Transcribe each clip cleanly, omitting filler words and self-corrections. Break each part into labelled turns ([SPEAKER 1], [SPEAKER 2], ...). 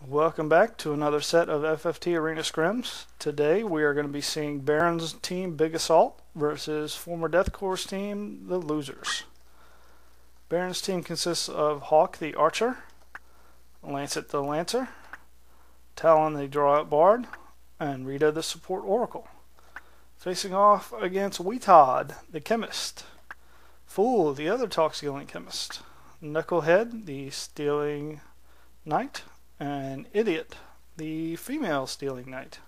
[SPEAKER 1] Welcome back to another set of FFT Arena Scrims. Today we are going to be seeing Barren's team Big Assault versus former Death Corps' team The Losers. Barren's team consists of Hawk the Archer, Lancet the Lancer, Talon the Draw-Out Bard, and Rita the Support Oracle. Facing off against Weetod the Chemist, Fool the other Talk-Stealing Chemist, Knucklehead the Stealing Knight, and Idiot, the female Stealing Knight.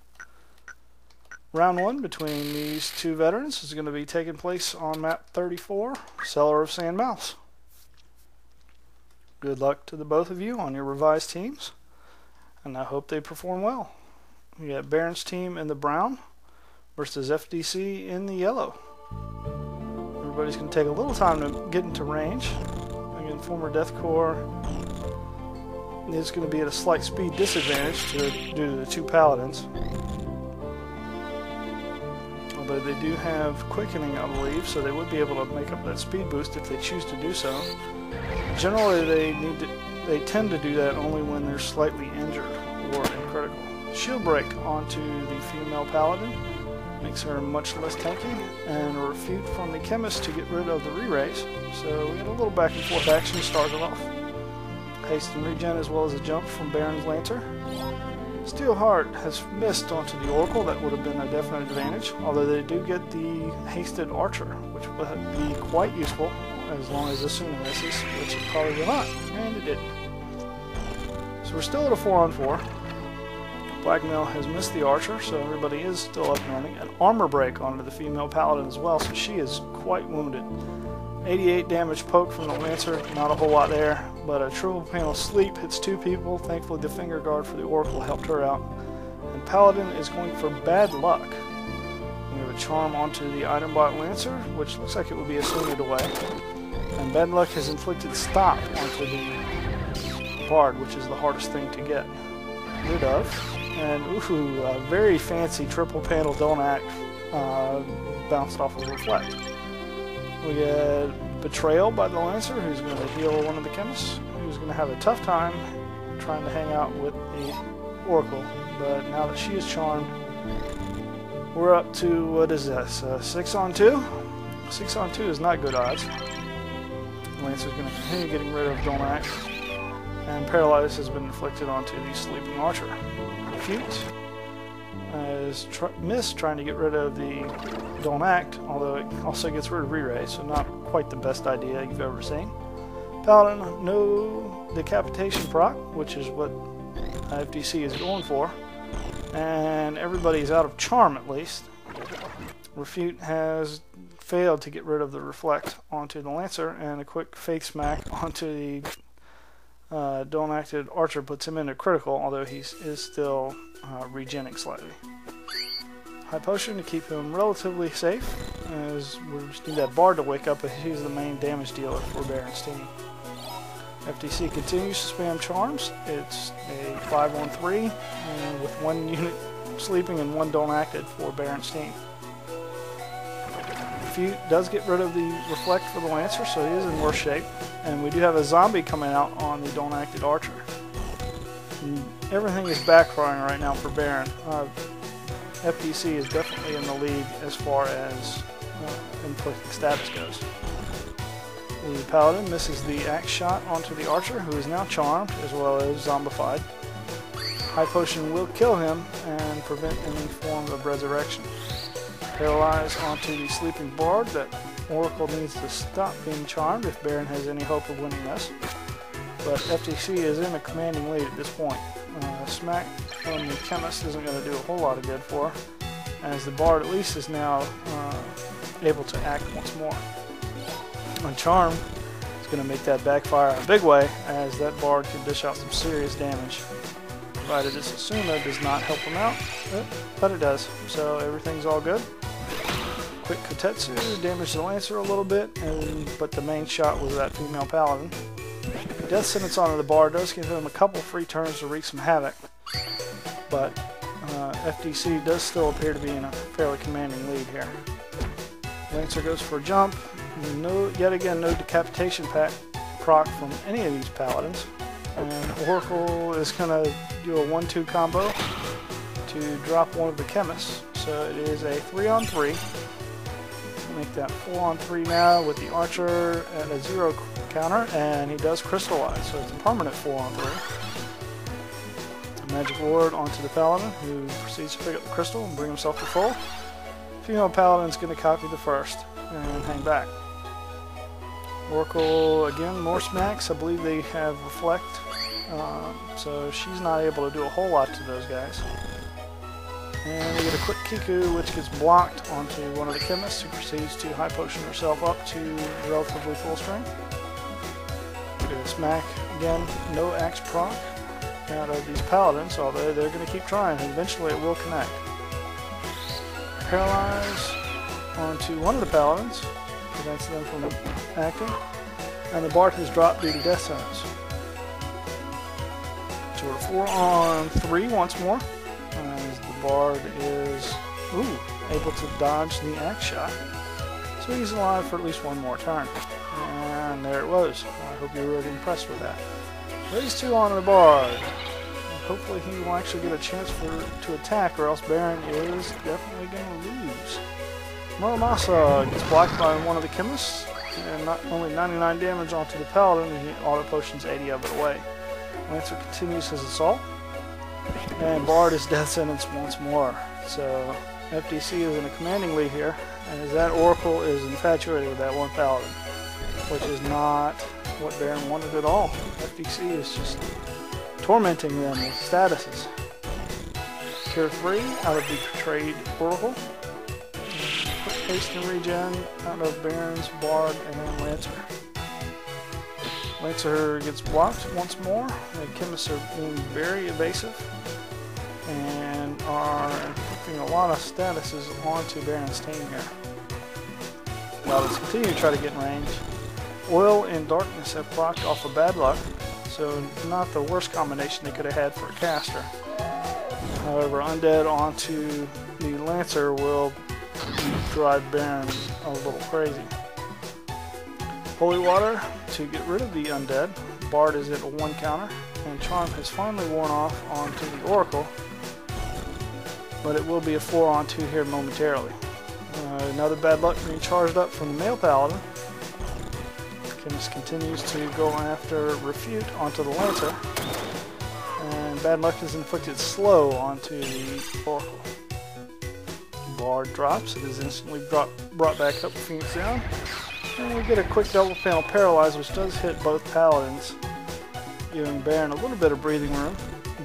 [SPEAKER 1] Round 1 between these two veterans is going to be taking place on map 34, Cellar of Sand Mouse. Good luck to the both of you on your revised teams, and I hope they perform well. We got Barren's team in the brown versus FDC in the yellow. Everybody's going to take a little time to get into range. Again, former Death Corps is going to be at a slight speed disadvantage due to the two paladins. Although they do have quickening, I believe, so they would be able to make up that speed boost if they choose to do so. Generally, they tend to do that only when they're slightly injured or in critical. Shield break onto the female paladin makes her much less tanky, and a refute from the chemist to get rid of the re-raise. So we had a little back and forth action to start it off. Haste and regen as well as a jump from Barren's Lancer. Steelheart has missed onto the Oracle. That would have been a definite advantage, although they do get the Hasted Archer, which would be quite useful as long as this Suna misses, which it probably will not, and it didn't. So we're still at a 4-on-4. Blackmail has missed the Archer, so everybody is still up and running. An armor break onto the female Paladin as well, so she is quite wounded. 88 damage poke from the Lancer, not a whole lot there, but a triple panel sleep hits two people. Thankfully the finger guard for the Oracle helped her out. And Paladin is going for bad luck. We have a charm onto the item bot Lancer, which looks like it would be a sooner delay. And bad luck has inflicted stop onto the Bard, which is the hardest thing to get rid of. And ooh, a very fancy triple panel Don't Act bounced off of Reflect. We get Betrayal by the Lancer, who's going to heal one of the chemists, who's going to have a tough time trying to hang out with the Oracle. But now that she is charmed, we're up to, what is this, 6-on-2? 6-on-2 is not good odds. Lancer's going to continue getting rid of Don't Act, and Paralyze has been inflicted onto the Sleeping Archer. Refute has missed trying to get rid of the Don't Act, although it also gets rid of re-raise, so not quite the best idea you've ever seen. Paladin, no decapitation proc, which is what FDC is going for, and everybody's out of charm at least. Refute has failed to get rid of the Reflect onto the Lancer, and a quick fake smack onto the Don't Acted Archer puts him into critical, although he is still regenning slightly. High Potion to keep him relatively safe, as we just need that Bard to wake up as he's the main damage dealer for Barren's team. FTC continues to spam charms. It's a 5-on-3 with one unit sleeping and one Don't Acted for Barren's team. Refute does get rid of the Reflect for the Lancer, so he is in worse shape. And we do have a zombie coming out on the Don't Acted Archer. And everything is backfiring right now for Barren. FDC is definitely in the lead as far as inflicting status goes. The Paladin misses the axe shot onto the Archer, who is now charmed as well as zombified. High Potion will kill him and prevent any form of resurrection. Paralyze onto the Sleeping Bard. That Oracle needs to stop being charmed if Barren has any hope of winning this. But FTC is in a commanding lead at this point. Smack from the Chemist isn't going to do a whole lot of good for her, as the Bard at least is now able to act once more. On Charm, it's going to make that backfire in a big way, as that Bard can dish out some serious damage, provided this Asuna does not help him out, but it does, so everything's all good. Quick Kotetsu damaged the Lancer a little bit, but the main shot was that female Paladin. Death Sentence onto the Bard does give him a couple free turns to wreak some havoc, but FDC does still appear to be in a fairly commanding lead here. Lancer goes for a jump. Yet again, no decapitation proc from any of these paladins. And Oracle is going to do a 1-2 combo to drop one of the chemists. So it is a 3-on-3. Make that 4-on-3 now with the Archer at a 0 counter, and he does crystallize, so it's a permanent 4-on-3. Magic Ward onto the Paladin, who proceeds to pick up the crystal and bring himself to full. Female Paladin's going to copy the first and hang back. Oracle, again, more smacks. I believe they have Reflect, so she's not able to do a whole lot to those guys. And we get a quick Kiku, which gets blocked onto one of the chemists, who proceeds to high potion herself up to relatively full strength. We get a smack again, no axe proc out of these paladins, although they're going to keep trying, and eventually it will connect. Paralyze onto one of the paladins, prevents them from acting, and the Bard has dropped due to death sentence. So we're 4-on-3 once more, as the Bard is able to dodge the axe shot. So he's alive for at least one more turn. And there it was. I hope you were really impressed with that. Raise 2 on the Bard. Hopefully he will actually get a chance to attack, or else Barren is definitely going to lose. Muramasa gets blocked by one of the chemists, and not only 99 damage onto the Paladin, he auto potions 80 of it away. Lancer continues his assault, and Bard is death sentenced once more. So FDC is in a commanding lead here, and as that Oracle is infatuated with that one Paladin, which is not what Barren wanted at all. FDC is just tormenting them with statuses. Cure 3 out of the Betrayed Oracle. Quick haste and regen out of Barren's Bard and Lancer. Lancer gets blocked once more. The chemists are being very evasive and are inflicting a lot of statuses onto Barren's team here. While let's continue to try to get in range. Oil and Darkness have blocked off of Bad Luck, so not the worst combination they could have had for a caster. However, Undead onto the Lancer will drive Barren a little crazy. Holy Water to get rid of the Undead. Bard is at a 1 counter, and Charm has finally worn off onto the Oracle, but it will be a 4-on-2 here momentarily. Another Bad Luck being charged up from the male Paladin. Chemist continues to go after Refute onto the Lancer, and Bad Luck is inflicted slow onto the Oracle. Bard drops, it is instantly brought back up, Phoenix down, and we get a quick double panel Paralyze, which does hit both Paladins, giving Barren a little bit of breathing room,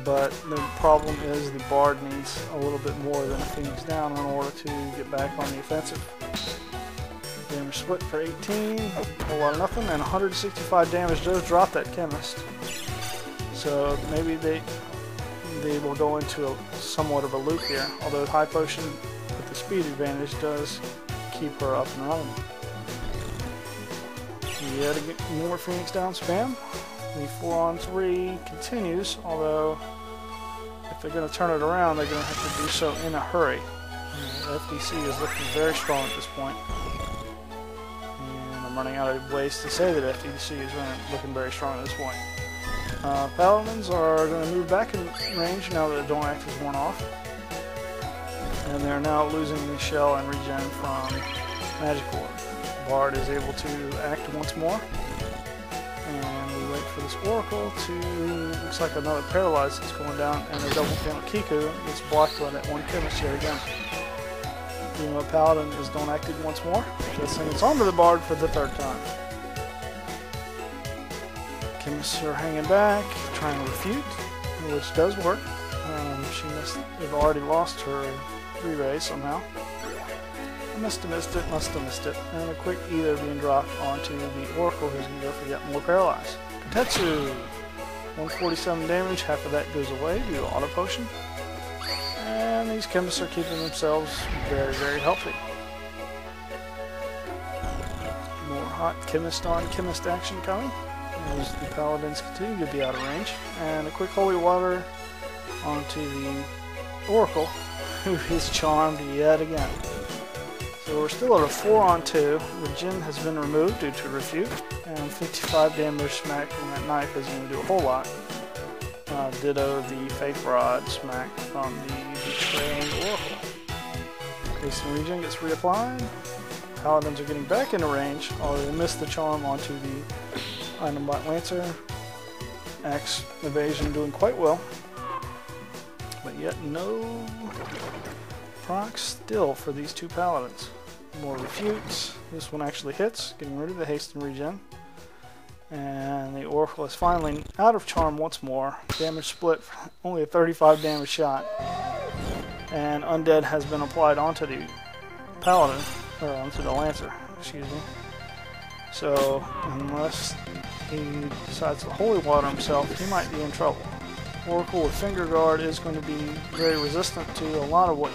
[SPEAKER 1] but the problem is the Bard needs a little bit more than a Phoenix down in order to get back on the offensive. Damage split for 18, a whole lot of nothing, and 165 damage does drop that chemist. So maybe they will go into somewhat of a loop here, although High Potion with the speed advantage does keep her up and running. Yet again, more Phoenix down spam. The 4-on-3 continues, although if they're going to turn it around, they're going to have to do so in a hurry. FDC is looking very strong at this point. I'm running out of ways to say that FDC is looking very strong at this point. Paladins are going to move back in range now that the Don't Act is worn off. And they're now losing the shell and regen from Magic Ward. Bard is able to act once more. And we wait for this Oracle to, looks like another Paralyze that's going down, and a double panel Kiku gets blocked by that one chemist here again. The Paladin is Don't Acted once more. Guessing it's onto the Bard for the 3rd time. Chemists are hanging back, trying to refute, which does work. She must have already lost her re-raise somehow. I must have missed it. And a quick Ether being dropped onto the Oracle, who's going to go for yet more Paralyze. Kotetsu, 147 damage, half of that goes away due to Auto Potion. And these chemists are keeping themselves very, very healthy. More hot chemist on chemist action coming as the Paladins continue to be out of range. And a quick Holy Water onto the Oracle, who is charmed yet again. So we're still at a 4-on-2. The Regen has been removed due to Refute, And 55 damage smack from that knife isn't going to do a whole lot. Ditto the Faith Rod smack from the Betraying Oracle. Hasten Regen gets reapplied. Paladins are getting back into range, although they missed the charm onto the Item Bot Lancer. Axe evasion doing quite well. But yet no procs still for these two Paladins. More refutes. This one actually hits, getting rid of the haste and regen. And the Oracle is finally out of charm once more. Damage split, only a 35 damage shot. And Undead has been applied onto the Paladin, or onto the Lancer, excuse me. So, unless he decides to Holy Water himself, he might be in trouble. Oracle with Finger Guard is going to be very resistant to a lot of what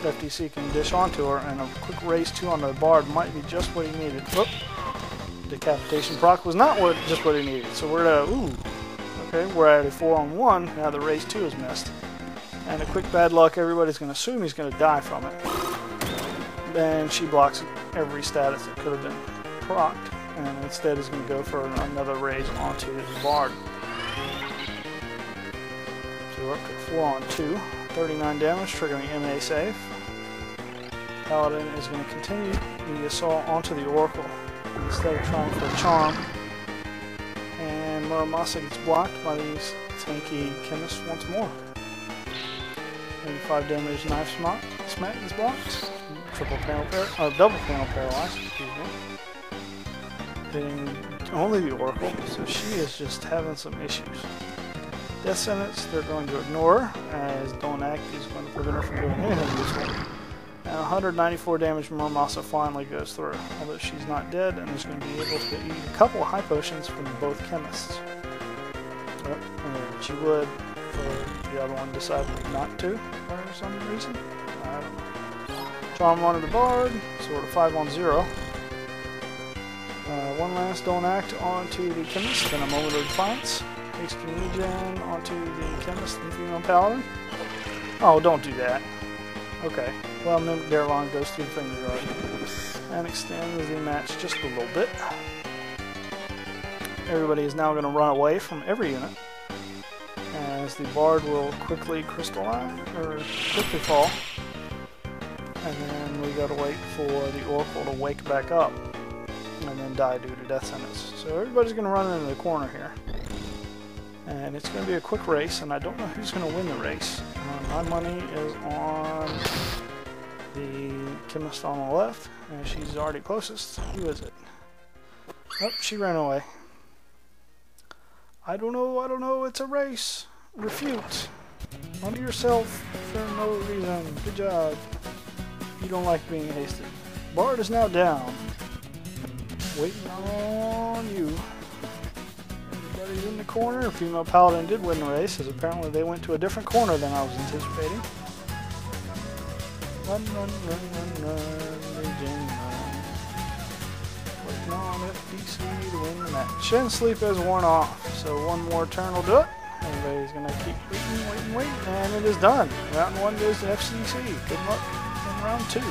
[SPEAKER 1] FDC can dish onto her, and a quick raise 2 on the Bard might be just what he needed. Whoop! Decapitation proc was not just what he needed, so we're at a, okay, we're at a 4-on-1, now the raise 2 is missed. And a quick bad luck, everybody's going to assume he's going to die from it. Then she blocks every status that could have been procced, and instead is going to go for another raise onto the Bard. So we're up to 4-on-2, 39 damage, triggering MA save. Paladin is going to continue the assault onto the Oracle instead of trying for a charm. And Muramasa gets blocked by these tanky chemists once more. 85 damage knife smack is blocked. Double panel paralyzed, excuse me. Hitting only the Oracle, so she is just having some issues. Death Sentence, they're going to ignore her, as Don't Act is going to prevent her from doing anything useful. And 194 damage Muramasa finally goes through, although she's not dead and is going to be able to eat a couple of high potions from both chemists. Yep, and she would, for the other one decided not to, for some reason. I don't know. Charm onto the Bard, sort of 5-on-0. One last Don't Act onto the chemist, then a Moment of Defiance. Hasting Regen onto the chemist and female Paladin. Oh, don't do that. Okay. Well, Mimic Darlon goes through Finger Guard and extends the match just a little bit. Everybody is now going to run away from every unit, as the Bard will quickly crystallize, or quickly fall. And then we got to wait for the Oracle to wake back up and then die due to Death Sentence. So everybody's going to run into the corner here. And it's going to be a quick race, and I don't know who's going to win the race. My money is on the chemist on the left, and she's already closest. Who is it? Oh, she ran away. I don't know, it's a race. Refute. Onto yourself for no reason. Good job. You don't like being hasted. Bard is now down. Waiting on you. Everybody's in the corner. Female Paladin did win the race, as apparently they went to a different corner than I was anticipating. Run, run, run, run, run, Regen, run. Waiting on FDC to win the match. Shen Sleep has worn off, so one more turn will do it. Everybody's going to keep waiting, and it is done. Round 1 goes to FCC. Good luck in round 2.